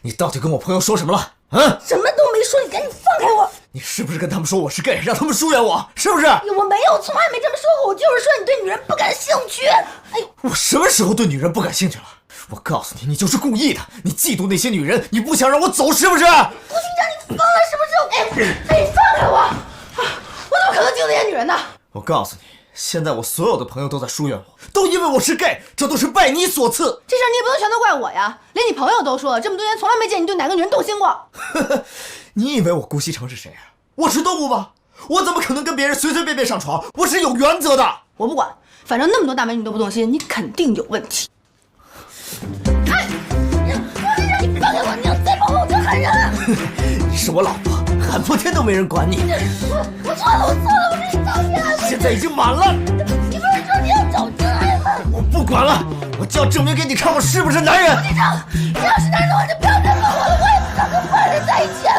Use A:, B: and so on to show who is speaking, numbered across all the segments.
A: 你到底跟我朋友说什么了？啊？
B: 什么都没说，你赶紧放开我！
A: 你是不是跟他们说我是 gay， 让他们疏远我？是不是？
B: 我没有，从来没这么说过。我就是说你对女人不感兴趣。哎呦，
A: 我什么时候对女人不感兴趣了？我告诉你，你就是故意的，你嫉妒那些女人，你不想让我走，是不是？
B: 顾局长，你疯了是不是？哎，你放开我！我怎么可能嫉妒那些女人呢？
A: 我告诉你，现在我所有的朋友都在疏远我，都因为我是 gay， 这都是拜你所赐。
B: 这事儿你也不能全都怪我呀，连你朋友都说了，这么多年从来没见你对哪个女人动心过。
A: 你以为我顾西城是谁啊？我是动物吗？我怎么可能跟别人随随便便上床？我是有原则的。
B: 我不管，反正那么多大美女都不动心，你肯定有问题。哎，顾局长，你放开我！你要再碰我，我就喊人了。
A: 你是我老婆，喊破天都没人管你。
B: 我错了，我跟你道歉。
A: 现在已经满了。
B: 你不是说你要找真爱吗？
A: 我不管了，我就要证明给你看我是不是男人。
B: 顾局长，你要是男人的话，就不要再问我了，我也不想跟坏人在一起。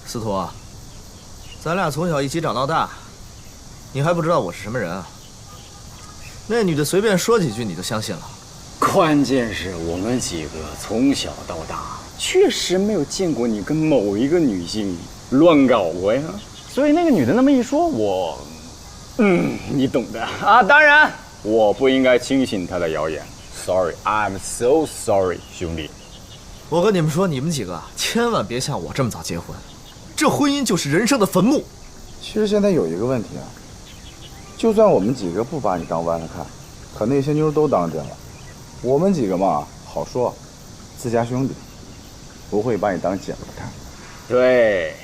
A: 司徒啊，咱俩从小一起长到大，你还不知道我是什么人啊？那女的随便说几句你就相信了？
C: 关键是我们几个从小到大确实没有见过你跟某一个女性乱搞过呀，所以那个女的那么一说，你懂的啊。当然，我不应该轻信她的谣言。Sorry，I'm so sorry， 兄弟。
A: 我跟你们说，你们几个千万别像我这么早结婚，这婚姻就是人生的坟墓。
D: 其实现在有一个问题啊，就算我们几个不把你当弯了看，可那些妞都当真了。我们几个嘛，好说，自家兄弟，不会把你当姐们看。
C: 对，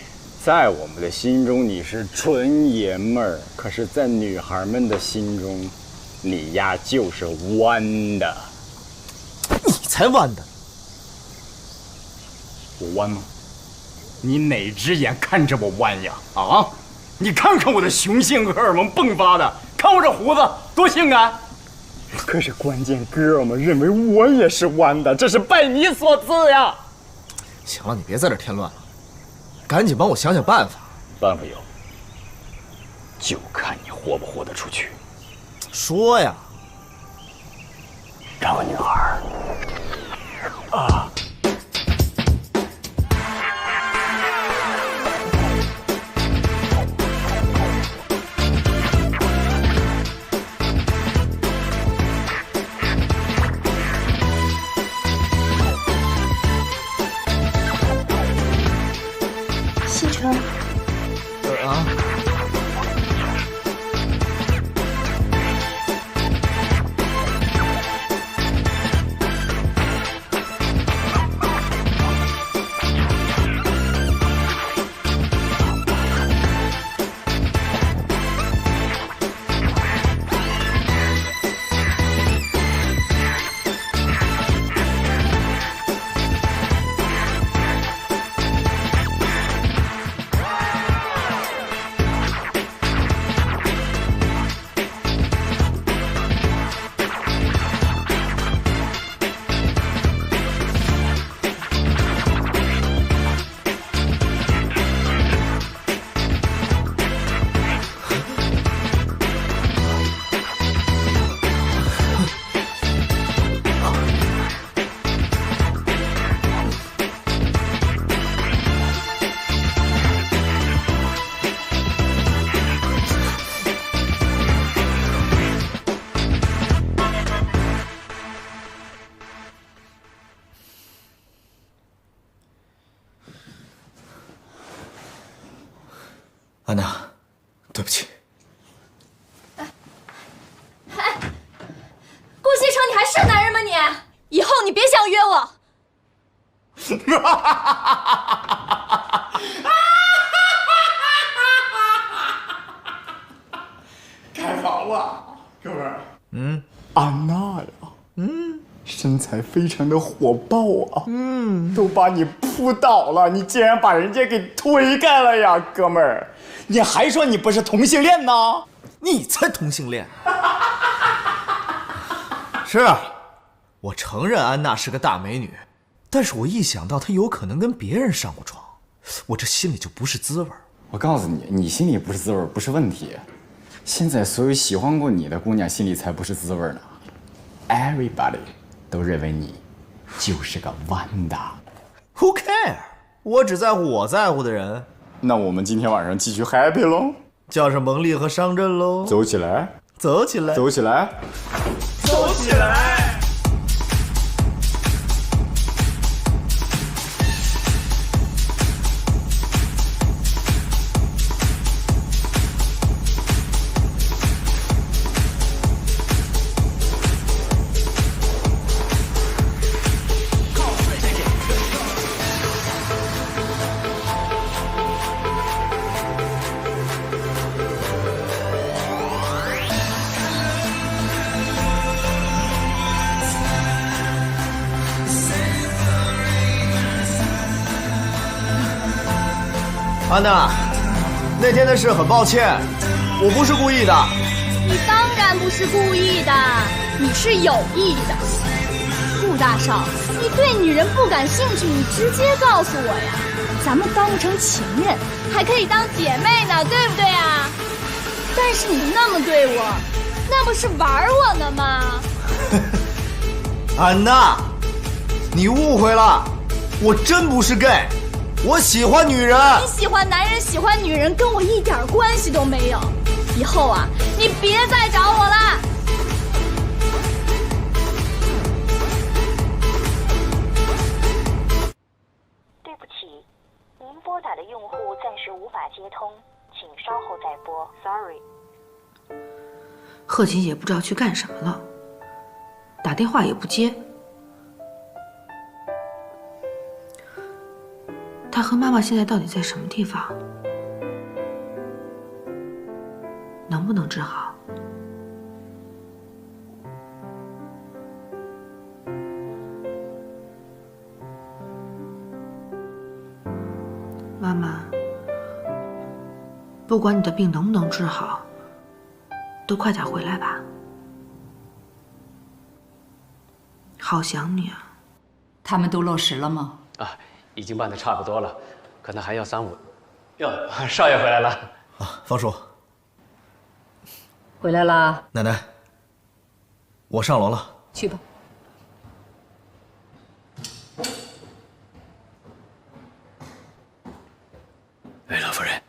C: 在我们的心中你是纯爷们儿，可是，在女孩们的心中，你呀就是弯的。
A: 你才弯的。
C: 我弯吗？你哪只眼看着我弯呀？啊！你看看我的雄性荷尔蒙迸发的，看我这胡子多性感。可是关键哥们认为我也是弯的，这是拜你所赐呀。
A: 行了，你别在这添乱了，赶紧帮我想想办法。
C: 办法有，就看你活不活得出去。
A: 说呀。
C: 找个女孩啊。
B: 西城，
A: 啊。安娜，对不起。
E: 顾西城，你还是男人吗你？以后你别想约我。
C: 非常的火爆啊，都把你扑倒了，你竟然把人家给推开了呀，哥们儿，你还说你不是同性恋呢？
A: 你才同性恋！是啊，我承认安娜是个大美女，但是我一想到她有可能跟别人上过床，我这心里就不是滋味。
C: 我告诉你，你心里不是滋味不是问题，现在所有喜欢过你的姑娘心里才不是滋味呢。Everybody 都认为你就是个弯的。
A: Who care？ 我只在乎我在乎的人。
C: 那我们今天晚上继续 happy 喽，
A: 叫上蒙丽和商震喽！
C: 走起来，
A: 走起来，
C: 走起来，
A: 走起来！安娜，那天的事很抱歉，我不是故意的。
E: 你当然不是故意的，你是有意的。顾大少，你对女人不感兴趣，你直接告诉我呀，咱们当不成情人，还可以当姐妹呢，对不对啊？但是你那么对我，那不是玩我呢吗？
A: 安娜，你误会了，我真不是 gay。我喜欢女人。
E: 你喜欢男人，喜欢女人，跟我一点关系都没有。以后啊，你别再找我了。
F: 对不起，您拨打的用户暂时无法接通，请稍后再拨。Sorry。
B: 贺琴也不知道去干什么了，打电话也不接。他和妈妈现在到底在什么地方？能不能治好？妈妈，不管你的病能不能治好，都快点回来吧。好想你啊！
G: 他们都落实了吗？
H: 啊，已经办得差不多了，可能还要3、5。哟，少爷回来了。
A: 啊，方叔，
G: 回来啦，
A: 奶奶，我上楼了。
G: 去吧。
H: 哎，老夫人，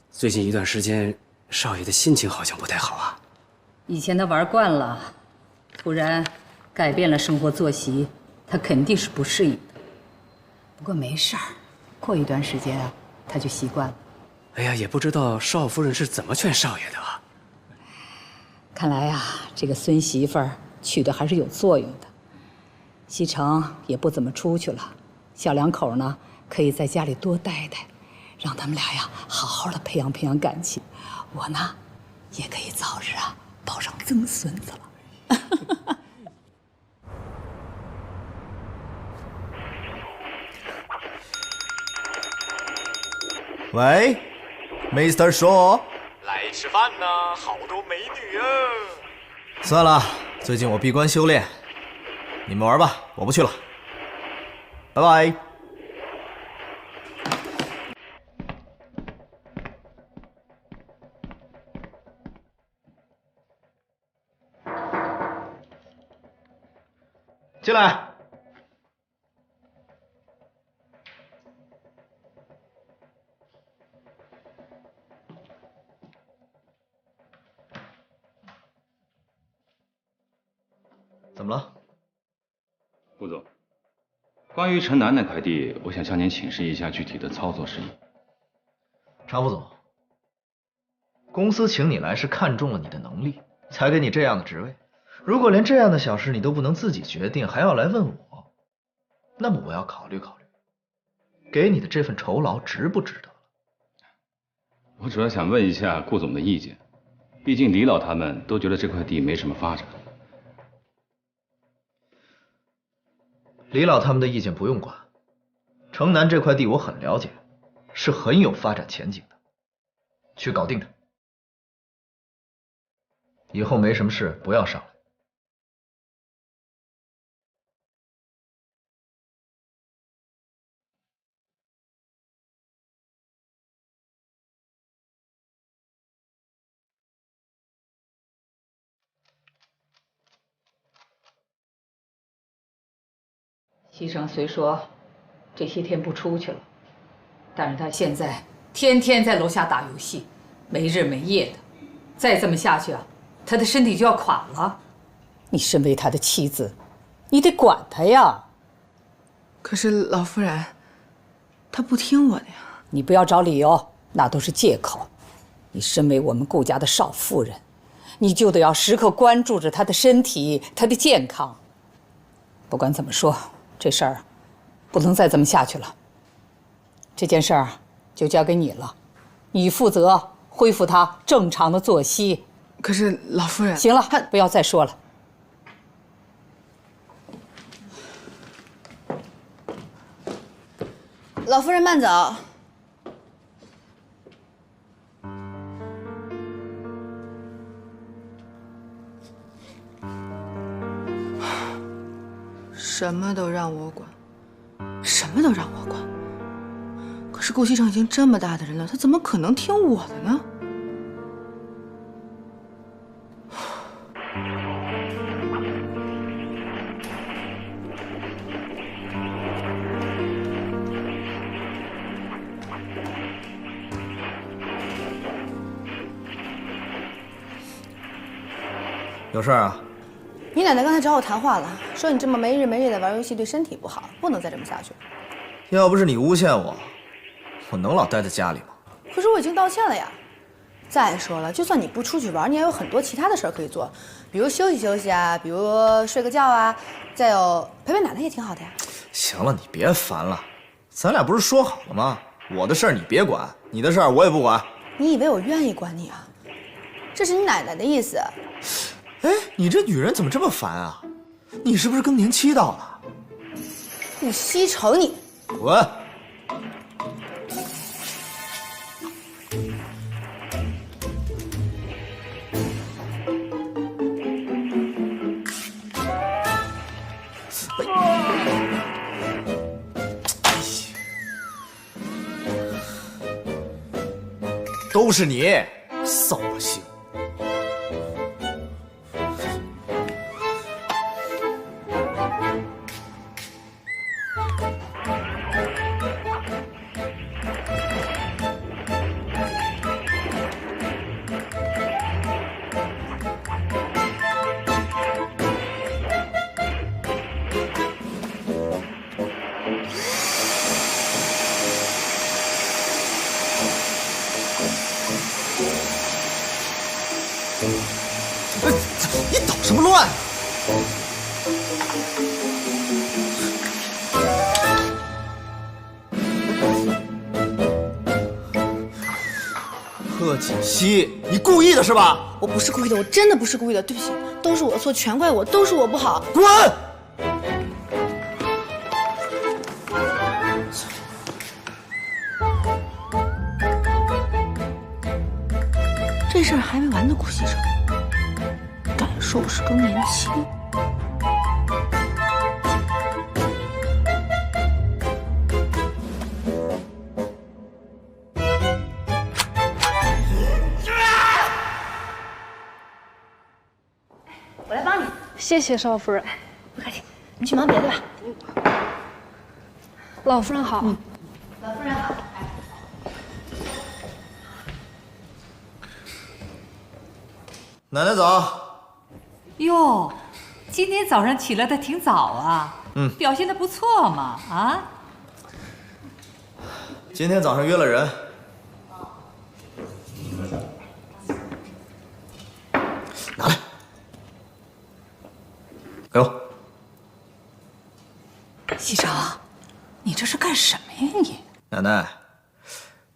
H: 最近一段时间，少爷的心情好像不太好啊。
G: 以前他玩惯了，突然改变了生活作息，他肯定是不适应的。不过没事儿，过一段时间啊，他就习惯了。
H: 哎呀，也不知道少夫人是怎么劝少爷的啊。
G: 看来呀，这个孙媳妇儿娶的还是有作用的。西城也不怎么出去了，小两口呢可以在家里多待待，让他们俩呀好好的培养培养感情。我呢，也可以早日啊抱上曾孙子了。
A: 喂 ，Mr. Shaw，
H: 来吃饭呢，好多美女啊。
A: 算了，最近我闭关修炼，你们玩吧，我不去了，拜拜。进来。怎么了？
I: 顾总，关于陈楠那块地，我想向您请示一下具体的操作事宜。
A: 常副总，公司请你来是看中了你的能力，才给你这样的职位。如果连这样的小事你都不能自己决定，还要来问我，那么我要考虑考虑，给你的这份酬劳值不值得了。
I: 我主要想问一下顾总的意见，毕竟李老他们都觉得这块地没什么发展。
A: 李老他们的意见不用管。城南这块地我很了解，是很有发展前景的，去搞定它。以后没什么事不要上来。
G: 西城虽说这些天不出去了，但是他现在天天在楼下打游戏，没日没夜的。再这么下去啊，他的身体就要垮了。你身为他的妻子，你得管他呀。
B: 可是老夫人，他不听我的呀。
G: 你不要找理由，那都是借口。你身为我们顾家的少夫人，你就得要时刻关注着他的身体，他的健康。不管怎么说，这事儿不能再这么下去了。这件事儿就交给你了，你负责恢复他正常的作息。
B: 可是老夫人，
G: 行了，不要再说了。
B: 老夫人慢走。什么都让我管，什么都让我管。可是顾西城已经这么大的人了，他怎么可能听我的呢？
A: 有事儿啊？
B: 你奶奶刚才找我谈话了，说你这么没日没夜的玩游戏对身体不好，不能再这么下去了。
A: 要不是你诬陷我，我能老待在家里吗？
B: 可是我已经道歉了呀。再说了，就算你不出去玩，你也有很多其他的事儿可以做，比如休息休息啊，比如睡个觉啊，再有陪陪奶奶也挺好的呀。
A: 行了，你别烦了，咱俩不是说好了吗？我的事儿你别管，你的事儿我也不管。
B: 你以为我愿意管你啊？这是你奶奶的意思。
A: 哎，你这女人怎么这么烦啊？你是不是更年期到了？
B: 顾西城，你
A: 滚！都是你，扫把星！你捣什么乱？贺锦熙，你故意的是吧？
B: 我不是故意的，我真的不是故意的，对不起，都是我错，全怪我，都是我不好。
A: 滚！
B: 这事儿还没完呢，顾西城，敢说我是更年期？我来帮你。
E: 谢谢少夫人。
B: 不客气，你去忙别的吧。
E: 老夫人好。
B: 老夫人好。
A: 奶奶早。
G: 哟，今天早上起来的挺早啊。表现的不错嘛，啊。
A: 今天早上约了人。拿来。给我。
G: 西城，你这是干什么呀你？
A: 奶奶，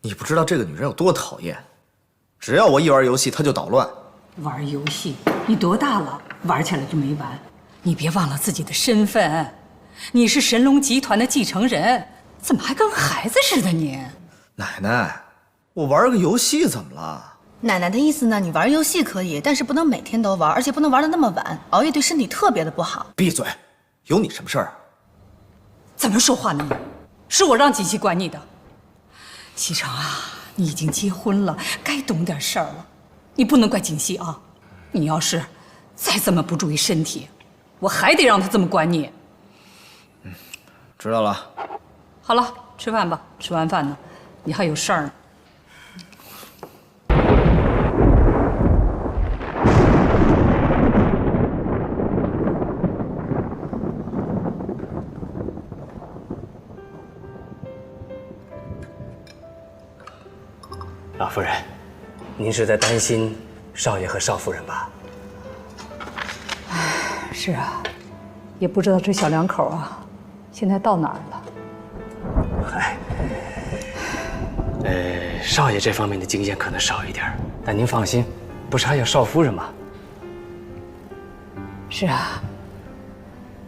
A: 你不知道这个女人有多讨厌，只要我一玩游戏，她就捣乱。
G: 玩游戏？你多大了？玩起来就没完？你别忘了自己的身份，你是神龙集团的继承人，怎么还跟孩子似的你？
A: 奶奶，我玩个游戏怎么了？
B: 奶奶的意思呢，你玩游戏可以，但是不能每天都玩，而且不能玩得那么晚，熬夜对身体特别的不好。
A: 闭嘴，有你什么事儿啊？
G: 怎么说话呢你？是我让锦溪管你的。西城啊，你已经结婚了，该懂点事儿了。你不能怪锦溪啊，你要是再这么不注意身体，我还得让他这么管你。
A: 知道了。
G: 好了，吃饭吧。吃完饭呢，你还有事儿呢。
H: 老夫人，您是在担心少爷和少夫人吧？
G: 是啊，也不知道这小两口啊，现在到哪儿了。
H: 嗨，少爷这方面的经验可能少一点，但您放心，不是还有少夫人吗？
G: 是啊，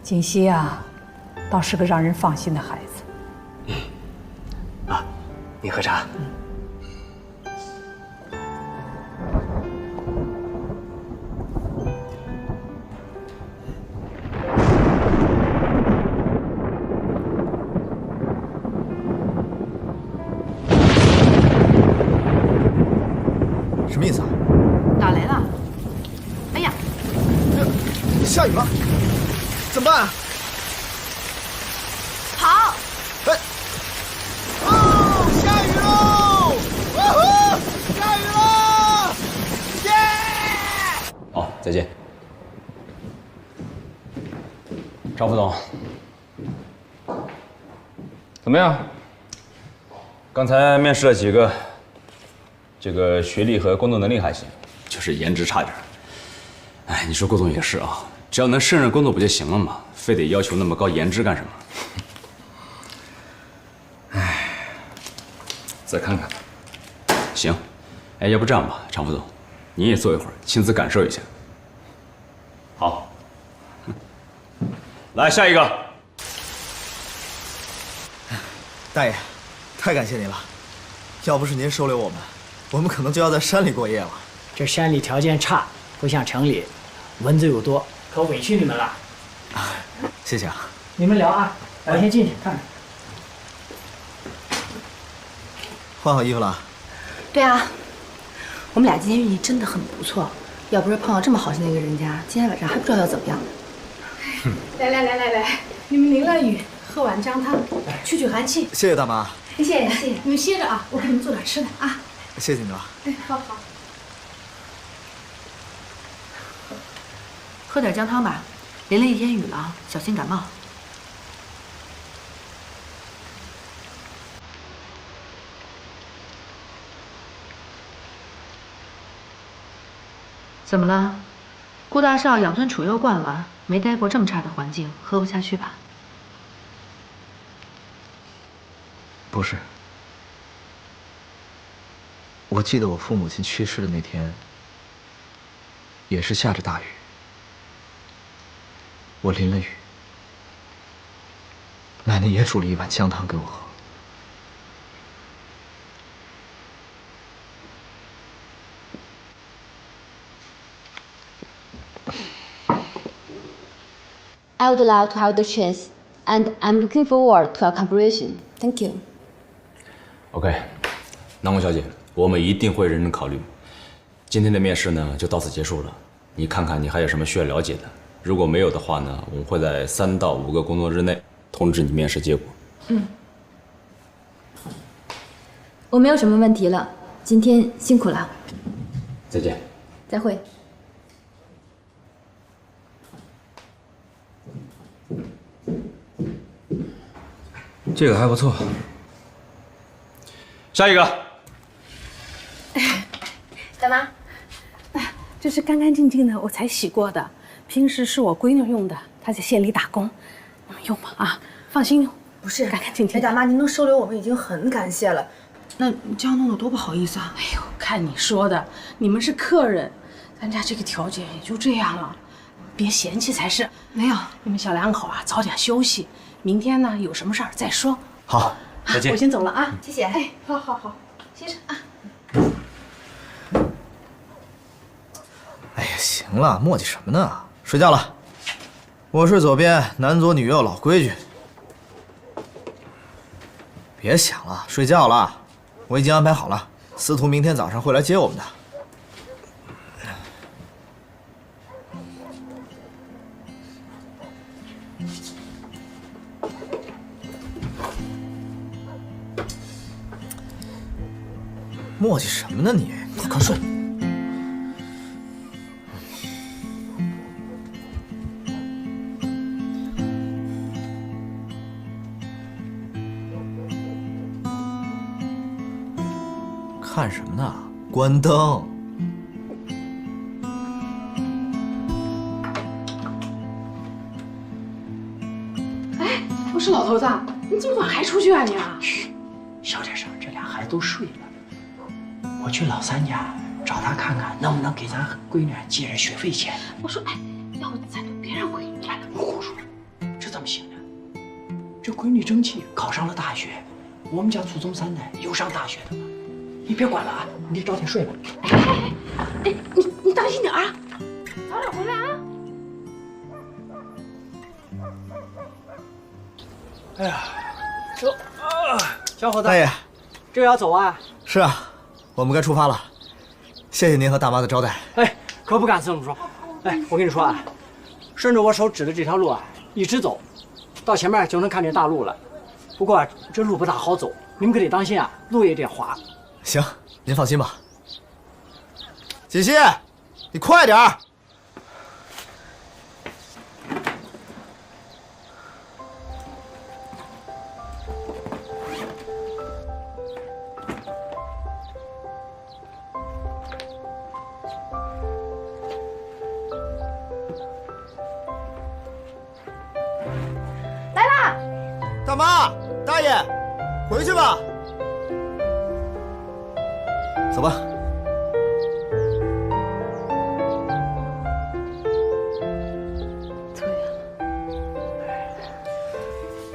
G: 锦溪啊，倒是个让人放心的孩子。
H: 啊，您喝茶。
A: 什么意思啊？
B: 哪来了？哎呀，
A: 下雨了，怎么办？
B: 跑！
A: 哎，哦，下雨喽！哇呼，下雨喽！耶！
C: 好，再见。张副总，怎么样？刚才面试了几个，这个学历和工作能力还行，就是颜值差点。哎，你说郭总也是啊，只要能胜任工作不就行了吗？非得要求那么高颜值干什么？哎，再看看。行，哎，要不这样吧，常副总，你也坐一会儿，亲自感受一下。好。来下一个。
A: 大爷，太感谢您了，要不是您收留我们，我们可能就要在山里过夜了。
J: 这山里条件差，不像城里，蚊子又多，可委屈你们了。
A: 谢谢啊。
J: 你们聊啊，我先进去看看。
A: 换好衣服了？
B: 对啊，我们俩今天运气真的很不错，要不是碰到这么好心的一个人家，今天晚上还不知道要怎么样。
K: 来，你们淋了雨，喝碗姜汤，去寒气。
A: 谢谢大妈。
K: 谢谢，你们歇着啊，我给你们做点吃的啊。
A: 谢谢你了。
K: 哎，好。
B: 喝点姜汤吧，淋了一天雨了，小心感冒。怎么了？顾大少养尊处优惯了，没待过这么差的环境，喝不下去吧？
A: 不是，我记得我父母亲去世的那天，也是下着大雨，我淋了雨，奶奶也煮了一碗姜汤给我喝。
L: I would love to have the chance, and I'm looking forward to our cooperation. Thank you.
C: OK， 南宫小姐，我们一定会认真考虑。今天的面试呢，就到此结束了。你看看你还有什么需要了解的？如果没有的话呢，我们会在3到5个工作日内通知你面试结果。
L: 我没有什么问题了，今天辛苦了。
C: 再见。
L: 再会。
C: 这个还不错。下一个。
K: 大妈，这是干干净净的，我才洗过的。平时是我闺女用的，她在县里打工，用吧啊，放心用。
B: 不是，
K: 干干净净。
B: 哎，大妈，您能收留我们已经很感谢了。那你这样弄得多不好意思啊！
K: 哎呦，看你说的，你们是客人，咱家这个条件也就这样了。别嫌弃才是。
B: 没有，
K: 你们小两口啊，早点休息。明天呢，有什么事儿再说。
A: 好，再见。
K: 我先走了啊，
B: 谢谢。
K: 哎，好，歇着啊。
A: 哎呀，行了，磨叽什么呢？睡觉了。我睡左边，男左女右，老规矩。别想了，睡觉了。我已经安排好了，司徒明天早上会来接我们的。磨叽什么呢你？快睡。看什么呢？关灯。
K: 哎，我说老头子，你今晚还出去啊你啊？
J: 嘘，小点声，这俩孩子都睡了。我去老三家找他看看，能不能给咱闺女借点学费钱。
K: 我说，哎，要不咱就别让闺女来了。
J: 胡说，这怎么行呢？这闺女争气，考上了大学，我们家祖宗三代有上大学的吗？你别管了啊，你得早点睡吧。
K: 哎，你当心点啊，早点回来啊。
J: 哎呀，小伙子，
A: 大爷，
J: 这要走啊？
A: 是啊。我们该出发了，谢谢您和大妈的招待。
J: 哎，可不敢这么说。哎，我跟你说啊，顺着我手指的这条路啊，一直走，到前面就能看见大路了。不过这路不大好走，你们可得当心啊，路也有点滑。
A: 行，您放心吧。锦溪，你快点儿。大妈，大爷，回去吧。走吧。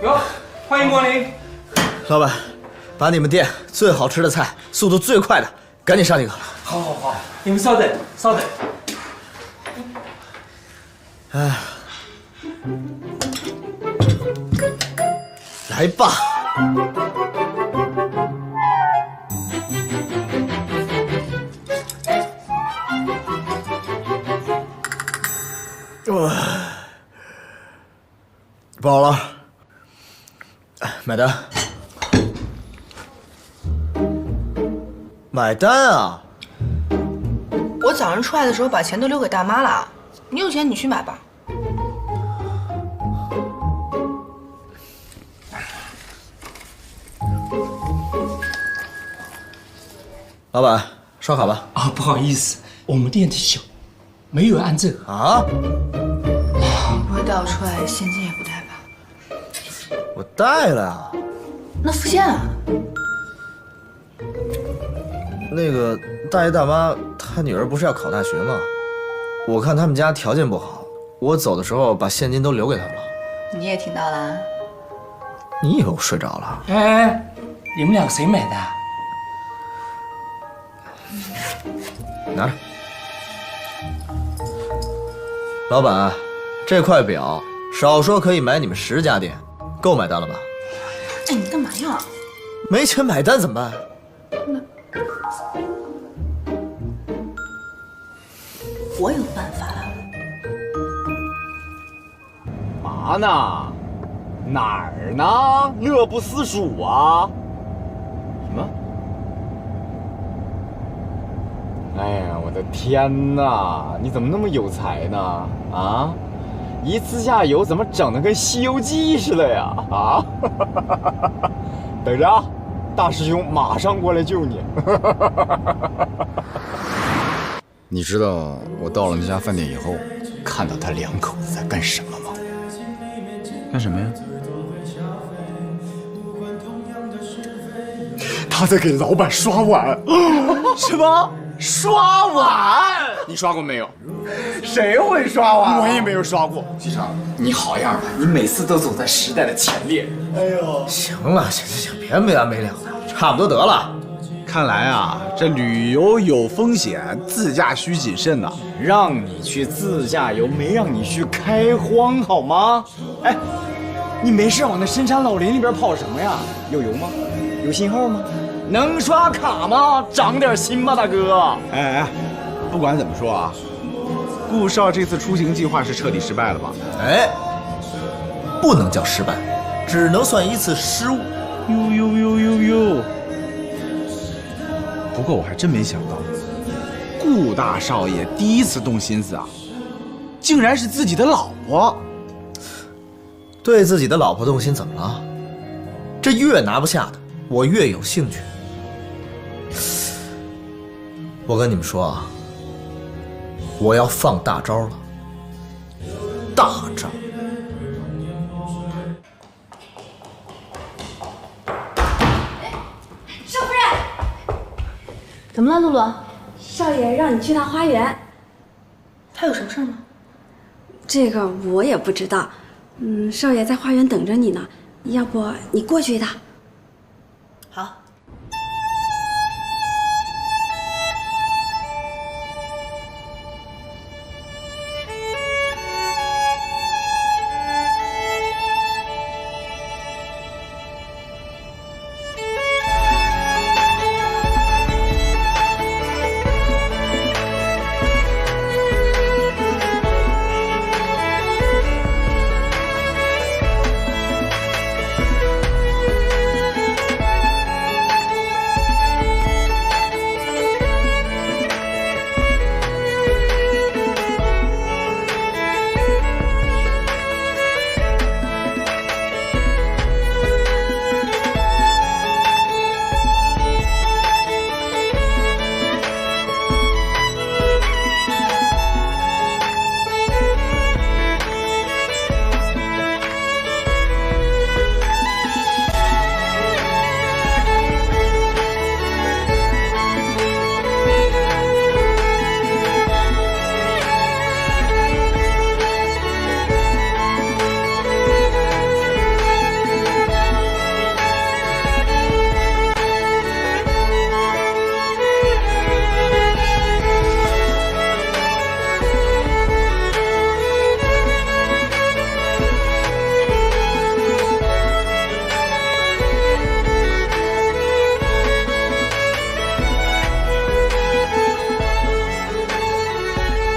J: 哟，欢迎光临。
A: 老板，把你们店最好吃的菜，速度最快的，赶紧上几个。
J: 好，你们稍等。
A: 哎，来吧。饱了，买单。买单啊！
B: 我早上出来的时候把钱都留给大妈了，你有钱你去买吧。
A: 老板，刷卡吧。
J: 啊，不好意思，我们店的小，没有按这个
A: 啊。
B: 你不会带我出来现金也不带吧？
A: 我带了呀。
B: 那付现啊？
A: 那个大爷大妈，他女儿不是要考大学吗？我看他们家条件不好，我走的时候把现金都留给他们了。
B: 你也听到了啊？
A: 你以为我睡着了？
J: 哎，你们两个谁买的？
A: 拿着。老板，这块表少说可以买你们10家店，够买单了吧？
B: 哎，你干嘛呀？
A: 没钱买单怎么办？
B: 我有办法了。
C: 嘛呢？哪儿呢？乐不思蜀啊！什么？哎呀，我的天哪！你怎么那么有才呢？啊，一次下油怎么整得跟《西游记》似的呀？啊！等着啊，大师兄马上过来救你。你知道我到了那家饭店以后，看到他两口子在干什么吗？干什么呀？他在给老板刷碗。什么？刷碗？你刷过没有？
D: 谁会刷碗？
C: 我也没有刷过。
D: 西城，
C: 你好样的，你每次都走在时代的前列。
D: 哎呦，
A: 行了，行，别没完没了的，差不多得了。
D: 看来啊，这旅游有风险，自驾需谨慎呐。
C: 让你去自驾游，没让你去开荒好吗？哎，你没事往那深山老林里边跑什么呀？有油吗？有信号吗？能刷卡吗？长点心吧，大哥。
D: 哎，不管怎么说啊，顾少这次出行计划是彻底失败了吧？
A: 哎，不能叫失败，只能算一次失误。
D: 呦！不过我还真没想到，顾大少爷第一次动心思啊，竟然是自己的老婆。
A: 对自己的老婆动心怎么了？这越拿不下的，我越有兴趣。我跟你们说啊，我要放大招了，大招！
B: 少夫人，怎么了，露露？
M: 少爷让你去趟花园。
B: 他有什么事吗？
M: 这个我也不知道。少爷在花园等着你呢，要不你过去一趟？
B: 好。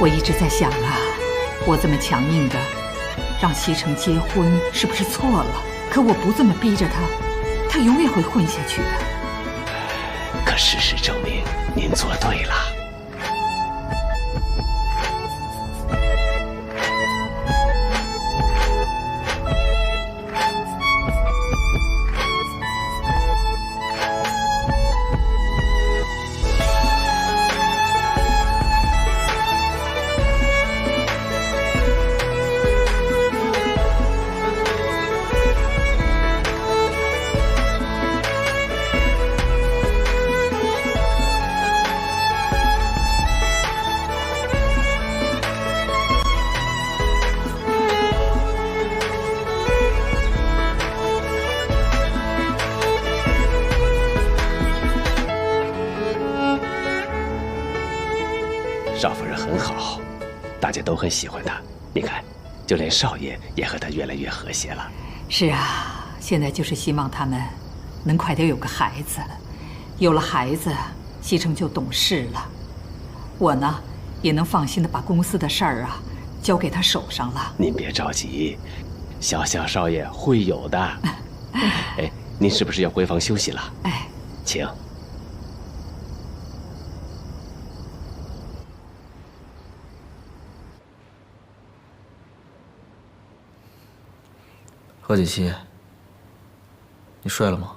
G: 我一直在想啊，我这么强硬的让西城结婚是不是错了？可我不这么逼着他，他永远会混下去的。
H: 可事实证明，您做对了。少夫人很好，大家都很喜欢她。你看，就连少爷也和她越来越和谐了。
G: 是啊，现在就是希望他们能快点有个孩子，有了孩子，西城就懂事了。我呢，也能放心的把公司的事儿啊交给他手上了。
H: 您别着急，小少爷会有的。哎，您是不是要回房休息了？
G: 哎，
H: 请。
A: 何锦熙，你睡了吗？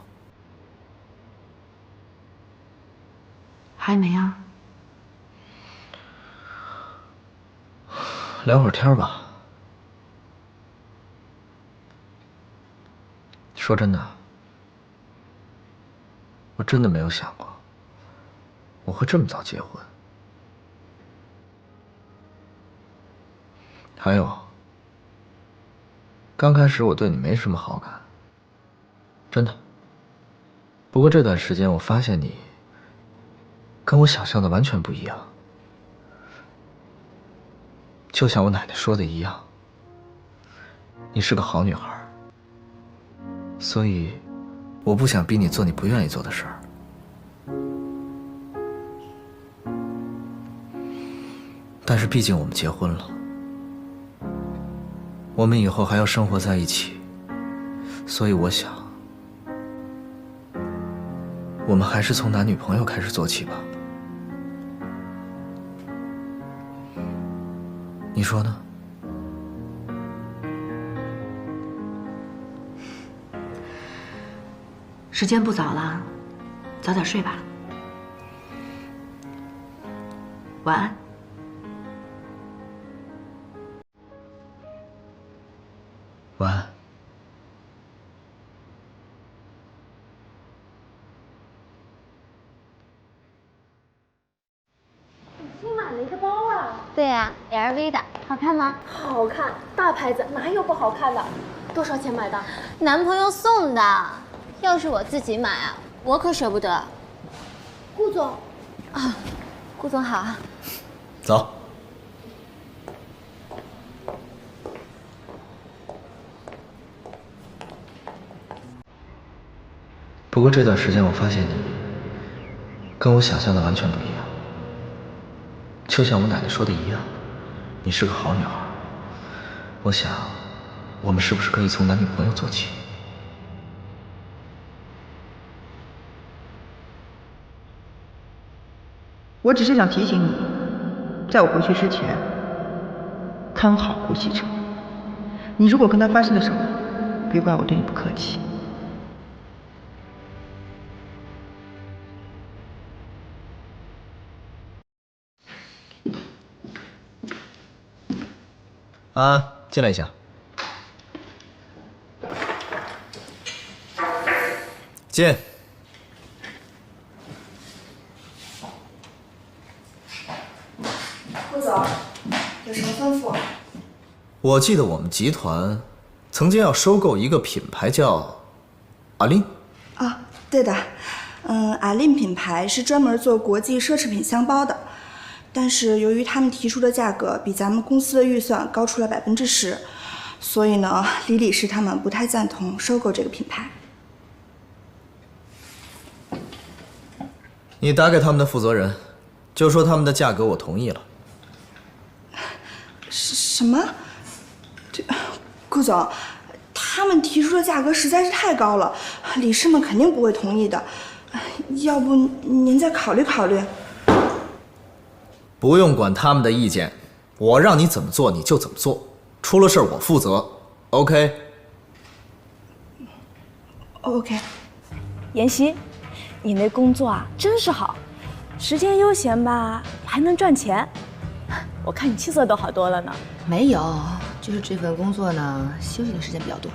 B: 还没啊。
A: 聊会儿天吧。说真的，我真的没有想过，我会这么早结婚。还有，刚开始我对你没什么好感，真的。不过这段时间我发现你跟我想象的完全不一样，就像我奶奶说的一样，你是个好女孩，所以我不想逼你做你不愿意做的事儿。但是毕竟我们结婚了，我们以后还要生活在一起，所以我想，我们还是从男女朋友开始做起吧。你说呢？
B: 时间不早了，早点睡吧。晚安。
A: 晚安。
E: 新买了一个包啊？
L: 对呀，LV 的，好看吗？
E: 好看，大牌子哪有不好看的？多少钱买的？
L: 男朋友送的。要是我自己买啊，我可舍不得。
E: 顾总，
L: 啊，顾总好。
A: 走。不过这段时间我发现你跟我想象的完全不一样，就像我奶奶说的一样，你是个好女孩。我想，我们是不是可以从男女朋友做起？
N: 我只是想提醒你，在我回去之前，看好顾西城。你如果跟他发生了什么，别怪我对你不客气。
A: 安，进来一下。进。
O: 顾总，有什么吩咐？
A: 我记得我们集团曾经要收购一个品牌，叫阿琳。
O: 啊，对的，阿琳品牌是专门做国际奢侈品箱包的，但是由于他们提出的价格比咱们公司的预算高出了10%，所以呢，李理事他们不太赞同收购这个品牌。
A: 你打给他们的负责人，就说他们的价格我同意了。
O: 什么？这，顾总，他们提出的价格实在是太高了，理事们肯定不会同意的。要不您再考虑考虑？
A: 不用管他们的意见，我让你怎么做你就怎么做，出了事我负责。OK？
O: OK。
P: 妍希，你那工作啊真是好，时间悠闲吧，还能赚钱。我看你气色都好多了呢。
B: 没有，就是这份工作呢，休息的时间比较多。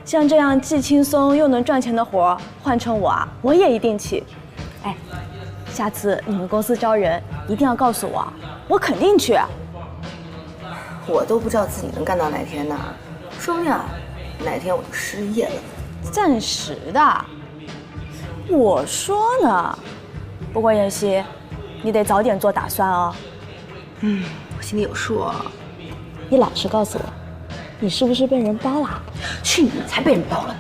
P: 像这样既轻松又能赚钱的活，换成我啊，我也一定去。哎，下次你们公司招人，一定要告诉我，我肯定去。
B: 我都不知道自己能干到哪天呢，说不定啊，哪天我就失业了。
P: 暂时的。我说呢。不过妍希，你得早点做打算哦。
B: 我心里有数啊。
P: 你老实告诉我，你是不是被人包了？
B: 去你才被人包了呢！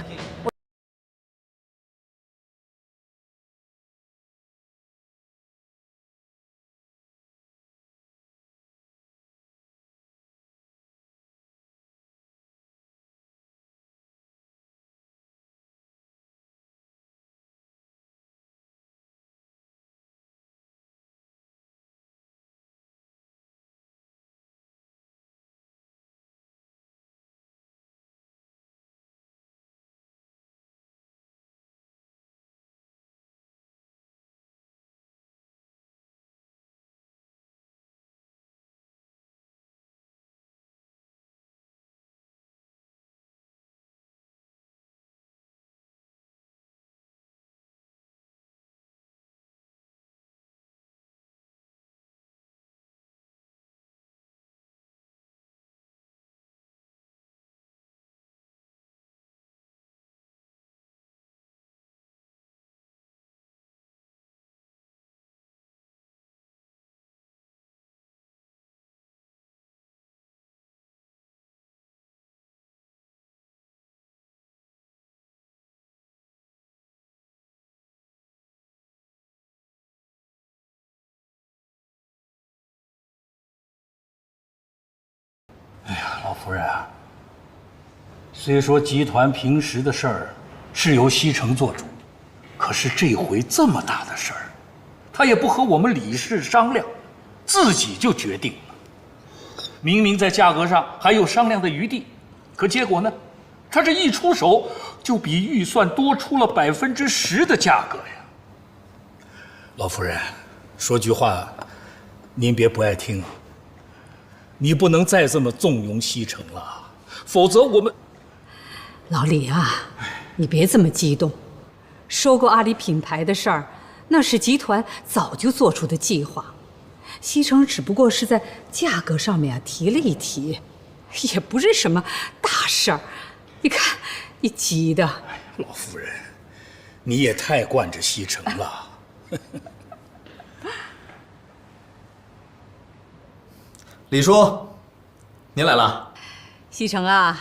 Q: 夫人啊，虽说集团平时的事儿是由西城做主，可是这回这么大的事儿，他也不和我们理事商量，自己就决定了。明明在价格上还有商量的余地，可结果呢，他这一出手就比预算多出了10%的价格呀。老夫人，说句话，您别不爱听啊。你不能再这么纵容西城了，否则我们……
G: 老李啊，你别这么激动。收购阿里品牌的事儿，那是集团早就做出的计划。西城只不过是在价格上面提了一提，也不是什么大事儿。你看，你急的。
Q: 老夫人，你也太惯着西城了。
A: 李叔，您来了。
G: 西城啊，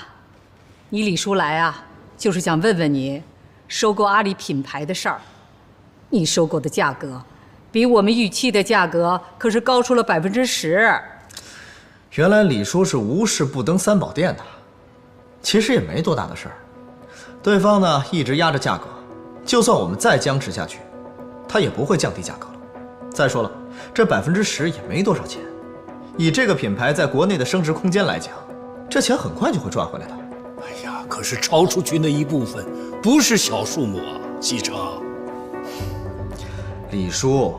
G: 你李叔来啊，就是想问问你，收购阿里品牌的事儿。你收购的价格，比我们预期的价格可是高出了10%。
A: 原来李叔是无事不登三宝殿的，其实也没多大的事儿。对方呢一直压着价格，就算我们再僵持下去，他也不会降低价格了。再说了，这10%也没多少钱，以这个品牌在国内的升值空间来讲，这钱很快就会赚回来的。
Q: 哎呀，可是超出去那一部分不是小数目啊，西城。
A: 李叔，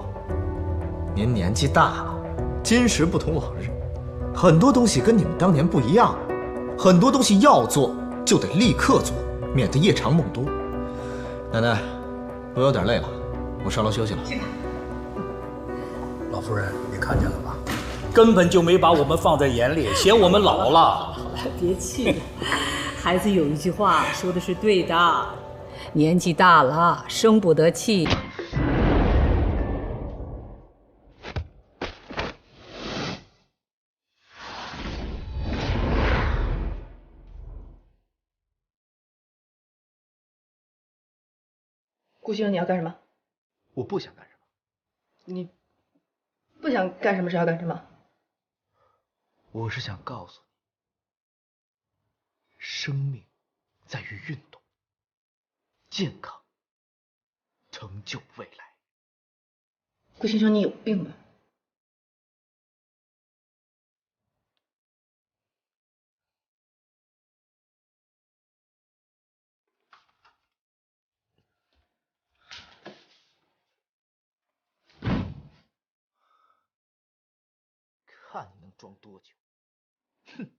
A: 您年纪大了，今时不同往日，很多东西跟你们当年不一样，很多东西要做就得立刻做，免得夜长梦多。奶奶，我有点累了，我上楼休息了。
Q: 老夫人，你看见了吧？根本就没把我们放在眼里，嫌我们老了。
G: 好了，别气。孩子有一句话说的是对的，年纪大了，生不得气。
B: 顾先生，你要干什么？
A: 我不想干什么。
B: 你不想干什么是要干什么？
A: 我是想告诉你，生命在于运动，健康成就未来。
B: 顾先生，你有病吧？
A: 看你能装多久！哼！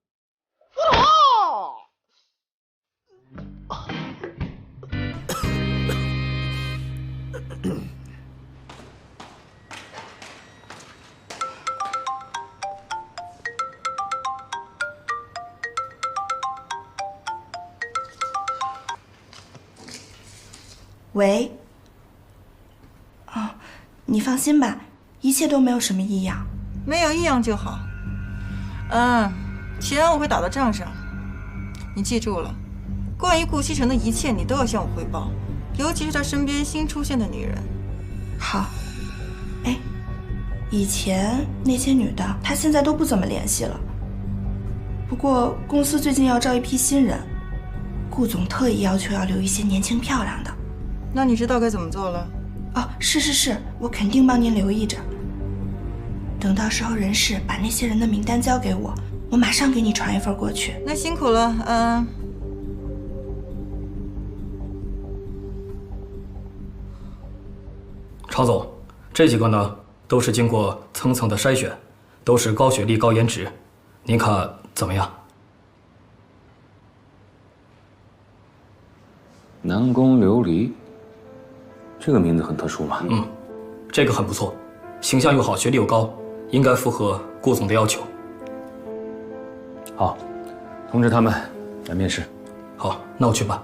O: 喂。哦，你放心吧，一切都没有什么异样。
N: 没有异样就好。钱我会打到账上。你记住了，关于顾西城的一切，你都要向我汇报，尤其是他身边新出现的女人。
O: 好。哎，以前那些女的，他现在都不怎么联系了。不过公司最近要招一批新人，顾总特意要求要留一些年轻漂亮的。
N: 那你知道该怎么做了？
O: 哦，是，我肯定帮您留意着。等到时候人事把那些人的名单交给我，我马上给你传一份过去。
N: 那辛苦了，
R: 常总，这几个呢都是经过层层的筛选，都是高学历、高颜值，您看怎么样？
H: 南宫琉璃，这个名字很特殊嘛？
R: 这个很不错，形象又好，学历又高，应该符合顾总的要求。
H: 好，通知他们来面试。
R: 好，那我去办。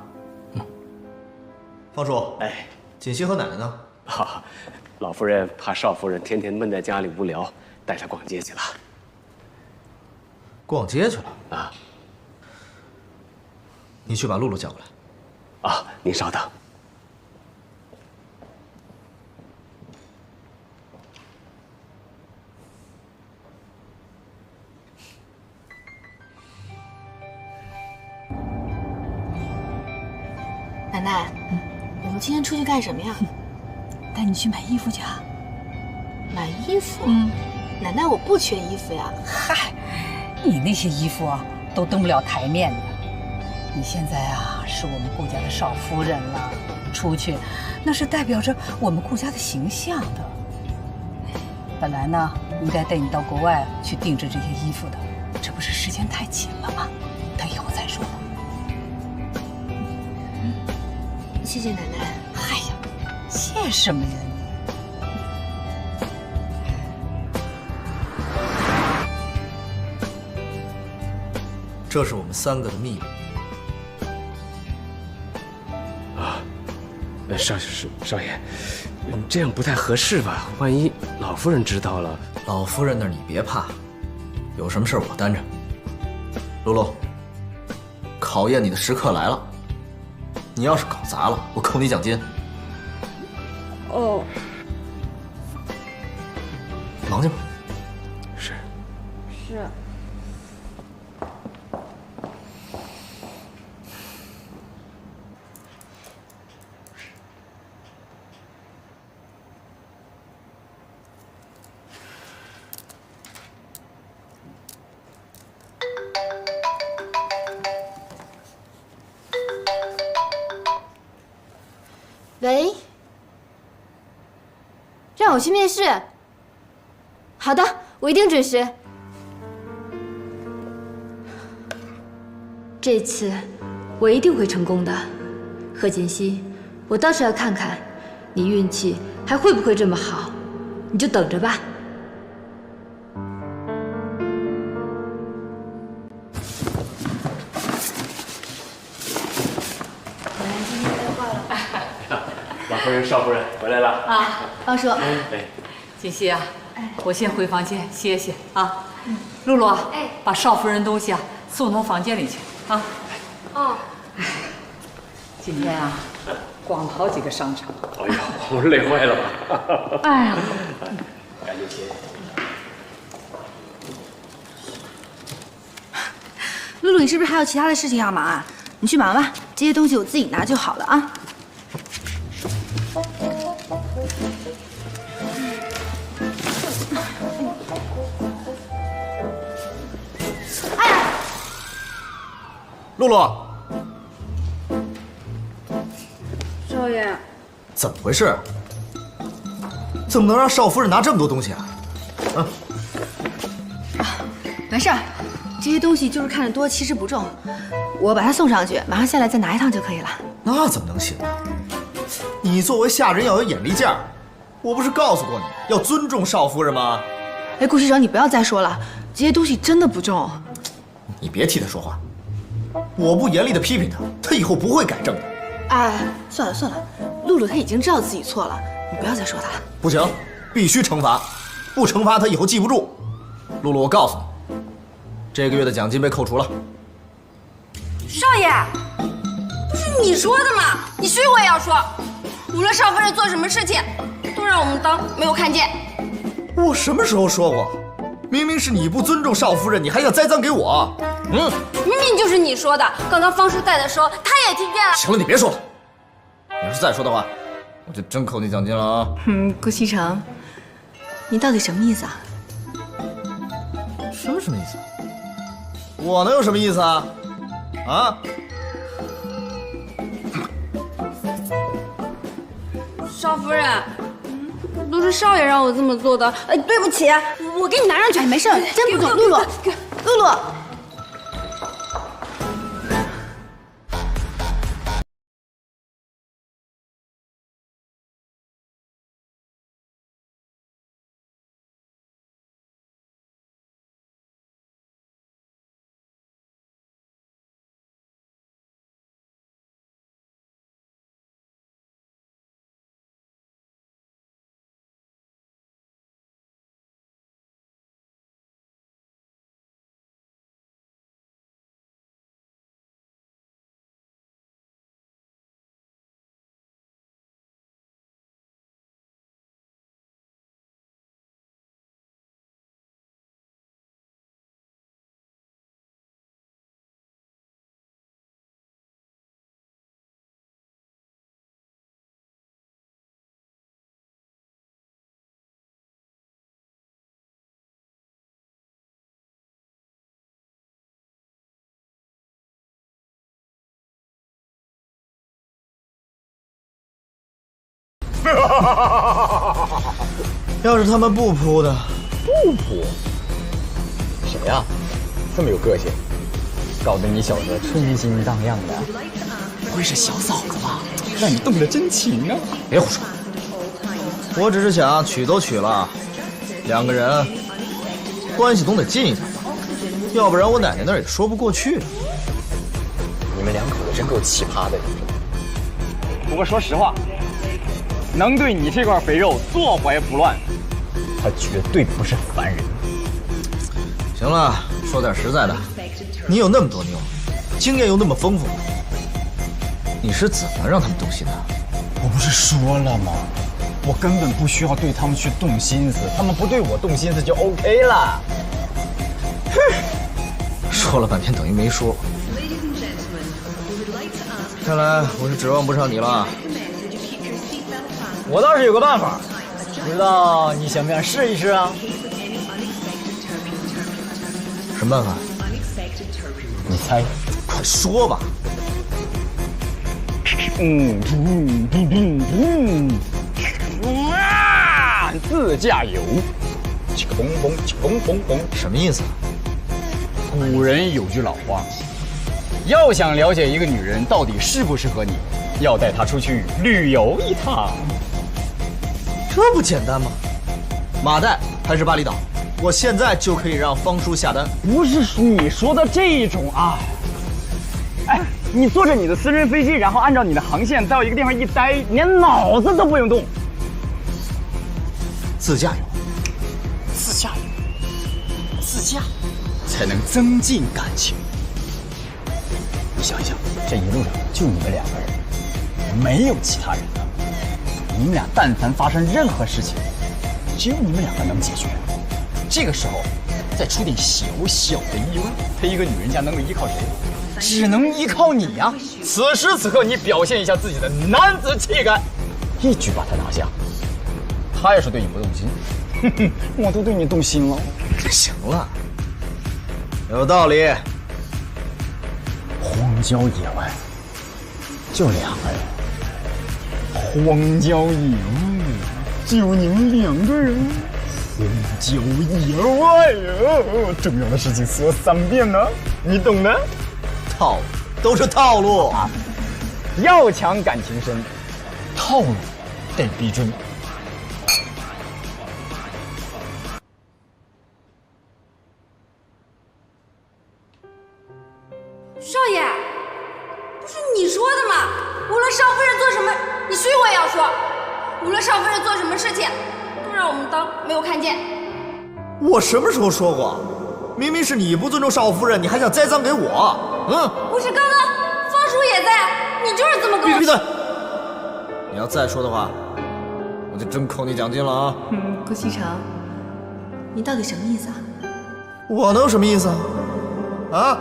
A: 方叔，
H: 哎，
A: 锦溪和奶奶呢？
H: 老夫人怕少夫人天天闷在家里无聊，带她逛街去了。
A: 逛街去了
H: 啊？
A: 你去把露露叫过来。
H: 啊，您稍等。
B: 奶奶，我们今天出去干什么呀？
G: 带你去买衣服去啊。
B: 买衣服？奶奶，我不缺衣服呀。
G: 嗨，你那些衣服啊，都登不了台面的。你现在啊，是我们顾家的少夫人了，出去那是代表着我们顾家的形象的。本来呢，应该带你到国外去定制这些衣服的，这不是时间太紧了吗？等以后再说吧。
B: 谢谢奶奶。
G: 哎呀，谢什么呀你？
A: 这是我们3个的秘密。
H: 少爷，这样不太合适吧？万一老夫人知道了，
A: 老夫人那儿你别怕，有什么事我担着。露露，考验你的时刻来了，你要是搞砸了，我扣你奖金。
M: 哦，
A: 忙去吧。
H: 是。
M: 是。
L: 喂，让我去面试。好的，我一定准时。这次我一定会成功的，贺锦熙，我倒是要看看你运气还会不会这么好，你就等着吧。
H: 老夫人、少夫人回来了
G: 啊，
B: 方叔。
H: 哎，
G: 锦溪啊，我先回房间歇歇啊。露露啊，把少夫人东西啊送到房间里去啊。
M: 哦。
G: 今天啊，逛了好几个商场。
H: 哎呦，我累坏了吧？
G: 哎呀，
H: 赶紧歇。
B: 露露，你是不是还有其他的事情要忙啊？你去忙吧，这些东西我自己拿就好了啊。
A: 露露，
M: 少爷，
A: 怎么回事？怎么能让少夫人拿这么多东西啊？
B: 没事儿，这些东西就是看着多，其实不重。我把它送上去，马上下来再拿一趟就可以了。
A: 那怎么能行啊？你作为下人要有眼力劲儿，我不是告诉过你要尊重少夫人吗？
B: 哎，顾师长，你不要再说了，这些东西真的不重。
A: 你别替他说话，我不严厉的批评他，他以后不会改正的。
B: 哎，算了算了，露露她已经知道自己错了，你不要再说她了。
A: 不行，必须惩罚，不惩罚他以后记不住。露露，我告诉你，这个月的奖金被扣除了。
M: 少爷，不是你说的吗？你所以我也要说，无论少夫人做什么事情，都让我们当没有看见。
A: 我什么时候说过？明明是你不尊重少夫人，你还想栽赃给我？
M: 明明就是你说的。刚刚方叔在的时候，他也听见了。
A: 行了，你别说了。你要是再说的话，我就真扣你奖金了啊！
B: 顾西城，你到底什么意思啊？
A: 什么意思？我能有什么意思啊？啊？
M: 少夫人，都是少爷让我这么做的。哎，对不起，我给你拿上去。
B: 没事，真不重。露露，露露。
A: 要是他们不扑的，
C: 不扑，谁呀？这么有个性，搞得你小子春心荡漾的。不会是小嫂子吧？让你动了真情啊！
A: 别胡说，我只是想娶都娶了，两个人关系总得近一点吧，要不然我奶奶那儿也说不过去。
C: 你们两口子真够奇葩的。不过说实话，能对你这块肥肉坐怀不乱，他绝对不是凡人。
A: 行了，说点实在的，你有那么多妞，经验又那么丰富，你是怎么让他们动心的？
C: 我不是说了吗？我根本不需要对他们去动心思，他们不对我动心思就 OK 了。
A: 说了半天等于没说。看来我是指望不上你了。
C: 我倒是有个办法，不知道你想不想试一试啊？
A: 什么办法？
C: 你猜，
A: 快说吧。
C: 自驾游，起个嘣嘣，起个嘣嘣嘣，
A: 什么意思？
C: 古人有句老话，要想了解一个女人到底适不适合你，要带她出去旅游一趟。
A: 这不简单吗？马代还是巴厘岛？我现在就可以让方叔下单。
C: 不是你说的这种啊！哎，你坐着你的私人飞机，然后按照你的航线到一个地方一待，连脑子都不用动。
A: 自驾游，
C: 自驾游，自驾才能增进感情。你想一想，这一路上就你们两个人，没有其他人了。你们俩但凡发生任何事情，只有你们两个能解决。这个时候再出点小小的意外，他一个女人家能够依靠谁？只能依靠你呀！此时此刻，你表现一下自己的男子气概，一举把他拿下。他要是对你不动心，哼哼，我都对你动心了。
A: 行了，有道理。
C: 荒郊野外，就两个人。荒郊野外，就你们两个人。荒郊野外呀，重要的事情说3遍呢，你懂的。
A: 套路都是套路啊！
C: 要抢感情深，套路得逼真。
M: 少爷，不是你说的吗？无论少夫人做什么，你随我也要说。无论少夫人做什么事情，都让我们当没有看见。
A: 我什么时候说过？明明是你不尊重少夫人，你还想栽赃给我？
M: 不是刚刚方叔也在，你就是这么跟我。
A: 闭嘴！你要再说的话，我就真扣你奖金了啊！
B: 顾西城，你到底什么意思啊？
A: 我能有什么意思啊？啊？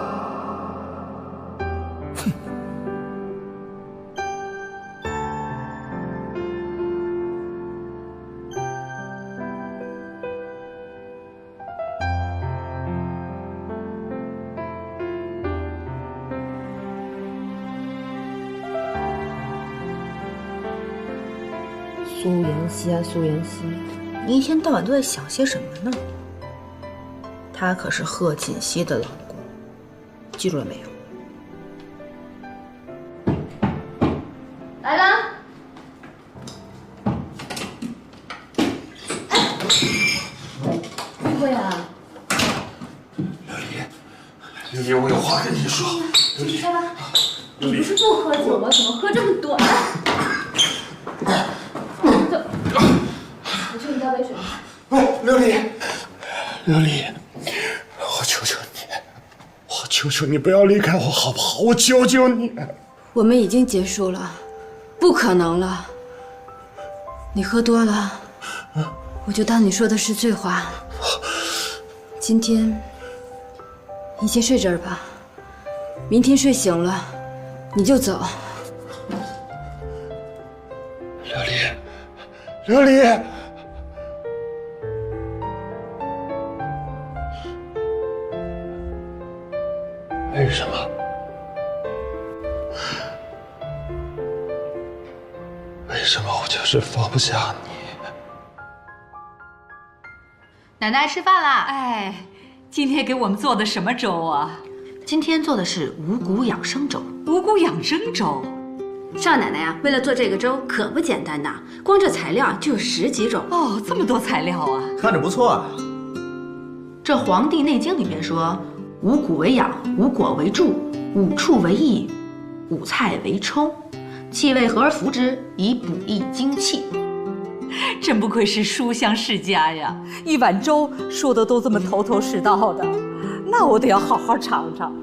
B: 苏妍希啊，苏妍希，你一天到晚都在想些什么呢？他可是贺锦熙的老公，记住了没有？
M: 来了。
B: 不会啊。
S: 刘丽，我有话跟你说。
M: 你开吧，你不是不喝酒吗？怎么喝这么短？我去你倒杯水。
S: 刘丽，刘丽，我求求你，我求求你不要离开我好不好？我求求你。
L: 我们已经结束了，不可能了。你喝多了，我就当你说的是醉话。今天你先睡这儿吧，明天睡醒了你就走。
S: 刘丽，刘丽。为什么？为什么我就是放不下你。
G: 奶奶吃饭啦！哎，今天给我们做的什么粥啊？
B: 今天做的是五谷养生粥。
G: 五谷养生粥。
K: 少奶奶呀，为了做这个粥可不简单呐，光这材料就有10几种。
G: 哦，这么多材料啊！
A: 看着不错啊。
B: 这《黄帝内经》里面说，五谷为养，五果为助，五畜为益，五菜为充，气味和而服之，以补益精气。
G: 真不愧是书香世家呀，一碗粥说的都这么头头是道的，那我得要好好尝尝。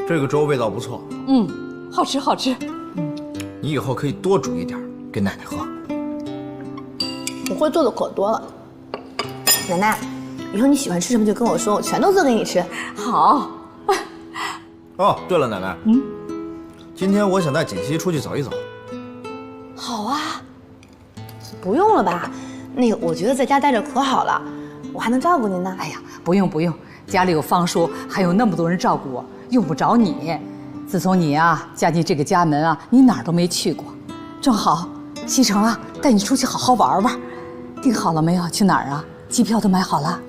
A: 这个粥味道不错。
G: 好吃好吃。
A: 你以后可以多煮一点给奶奶喝。
P: 我会做的可多了。奶奶，以后你喜欢吃什么就跟我说，我全都做给你吃。
G: 好。
A: 哦，对了，奶奶，今天我想带锦溪出去走一走。
P: 好啊。不用了吧？那个，我觉得在家待着可好了，我还能照顾您呢。
G: 哎呀，不用不用，家里有方叔，还有那么多人照顾我，用不着你。自从你啊嫁进这个家门啊，你哪儿都没去过，正好西城啊带你出去好好玩玩。订好了没有？去哪儿啊？机票都买好了。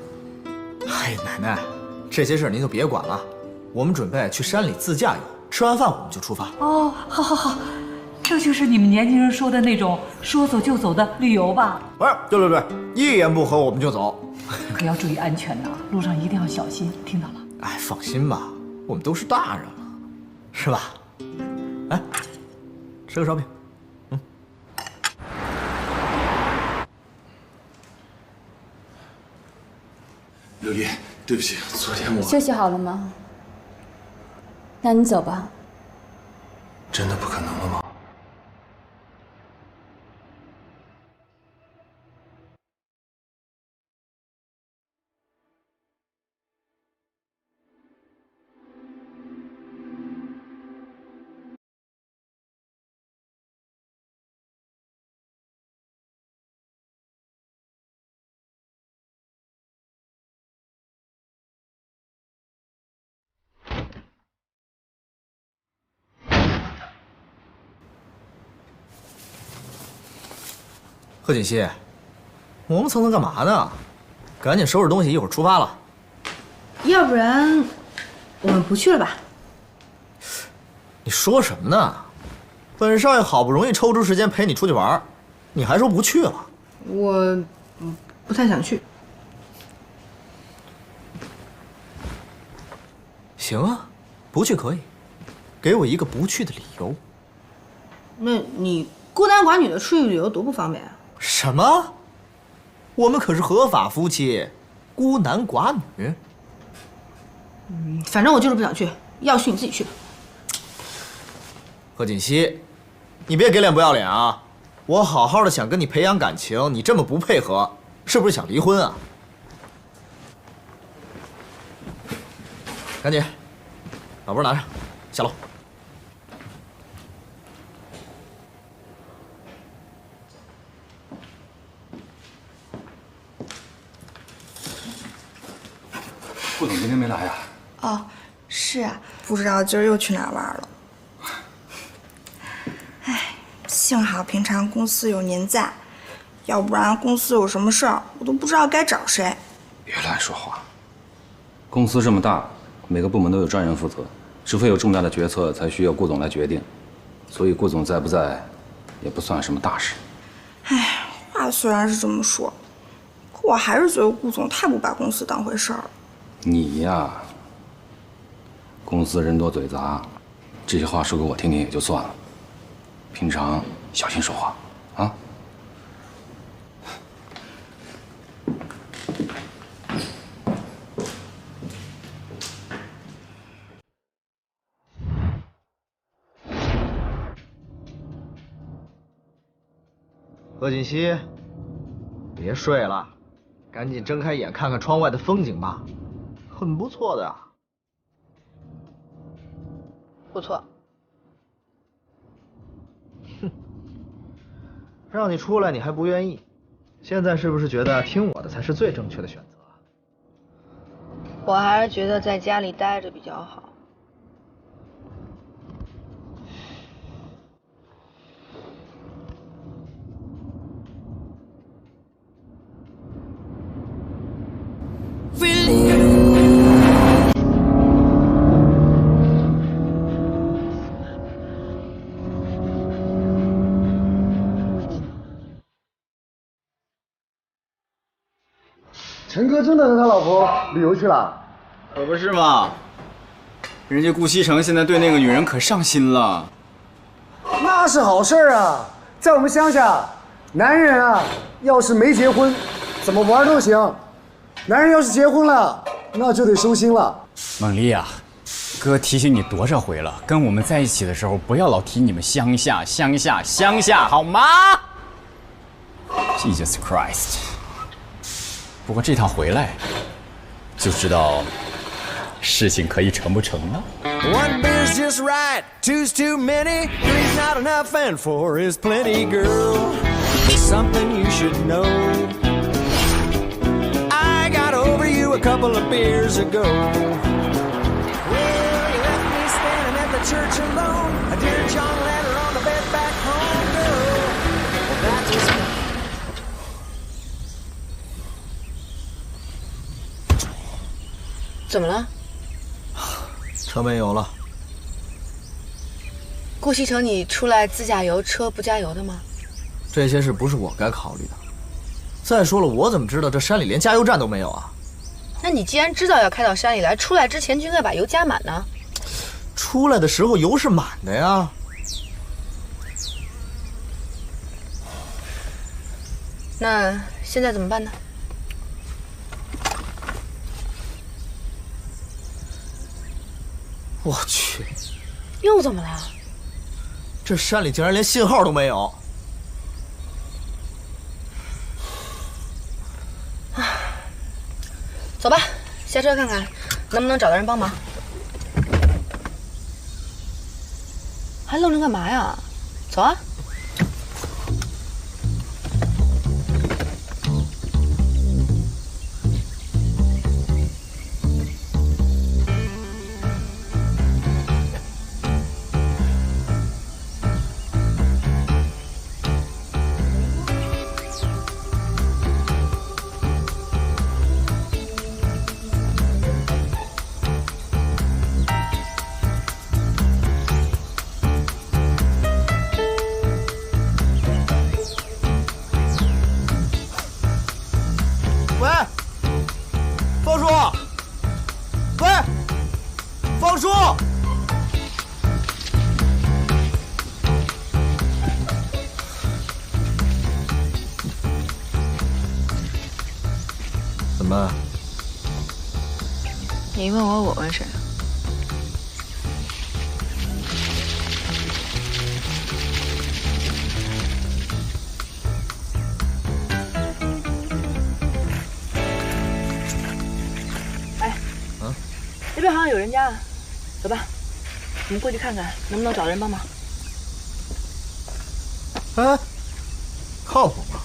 A: 哎，奶奶，这些事儿您就别管了，我们准备去山里自驾游，吃完饭我们就出发。
G: 哦，好好好，这就是你们年轻人说的那种说走就走的旅游吧？
A: 哎，对，一言不合我们就走。
G: 可要注意安全呐，路上一定要小心，听到了？
A: 哎，放心吧，我们都是大人了，是吧？来，吃个烧饼。
S: 琉璃，对不起，昨天我
P: 休息好了吗？那你走吧。
S: 真的不可能了吗？
A: 贺锦溪，磨磨蹭蹭干嘛呢？赶紧收拾东西，一会儿出发了。
B: 要不然我们不去了吧？
A: 你说什么呢？本少爷好不容易抽出时间陪你出去玩，你还说不去了？
B: 我不太想去。
A: 行啊，不去可以，给我一个不去的理由。
B: 那你孤男寡女的出去旅游多不方便啊！
A: 什么？我们可是合法夫妻，孤男寡女。
B: 反正我就是不想去，要去你自己去吧。
A: 贺锦溪，你别给脸不要脸啊！我好好的想跟你培养感情，你这么不配合，是不是想离婚啊？赶紧，把包拿上，下楼。
I: 顾总今天没来呀？
O: 哦，是啊，不知道今儿又去哪儿玩了。唉，幸好平常公司有您在，要不然公司有什么事儿，我都不知道该找谁。
I: 别乱说话。公司这么大，每个部门都有专人负责，除非有重大的决策，才需要顾总来决定。所以顾总在不在，也不算什么大事。
O: 唉，话虽然是这么说，可我还是觉得顾总太不把公司当回事儿了。
I: 你呀，公司人多嘴杂，这些话说给我听听也就算了，平常小心说话啊。
A: 贺锦溪，别睡了，赶紧睁开眼看看窗外的风景吧，很不错的。
B: 不错。
A: 哼，让你出来你还不愿意，现在是不是觉得听我的才是最正确的选择？
B: 我还是觉得在家里待着比较好。
T: 陈哥真的和他老婆旅游去了？
C: 可不是嘛，人家顾西城现在对那个女人可上心了。
T: 那是好事啊，在我们乡下，男人啊，要是没结婚，怎么玩都行；男人要是结婚了，那就得收心了。
C: 猛丽啊，哥提醒你多少回了，跟我们在一起的时候不要老提你们乡下，好吗 ？Jesus Christ！ 不过这趟回来，就知道事情可以成不成了。
U: One beer's just right, two's too many, three's not enough, and four is plenty, girl. Something you should know. I got over you a couple of beers ago. Well, you left me standing at the church alone. A dear John letter on the bed back home, girl. Well, that just...
B: 怎么了？
A: 车没油了。
B: 顾西城，你出来自驾游，车不加油的吗？
A: 这些事不是我该考虑的。再说了，我怎么知道这山里连加油站都没有啊？
B: 那你既然知道要开到山里来，出来之前就应该把油加满呢。
A: 出来的时候油是满的呀。
B: 那现在怎么办呢？
A: 我去，
B: 又怎么了？
A: 这山里竟然连信号都没有。
B: 走吧，下车看看能不能找到人帮忙。还愣着干嘛呀？走啊！
A: 怎么？
B: 你问我，我问谁？哎，这边好像有人家，走吧，我们过去看看，能不能找人帮忙。
A: 哎，靠谱吗？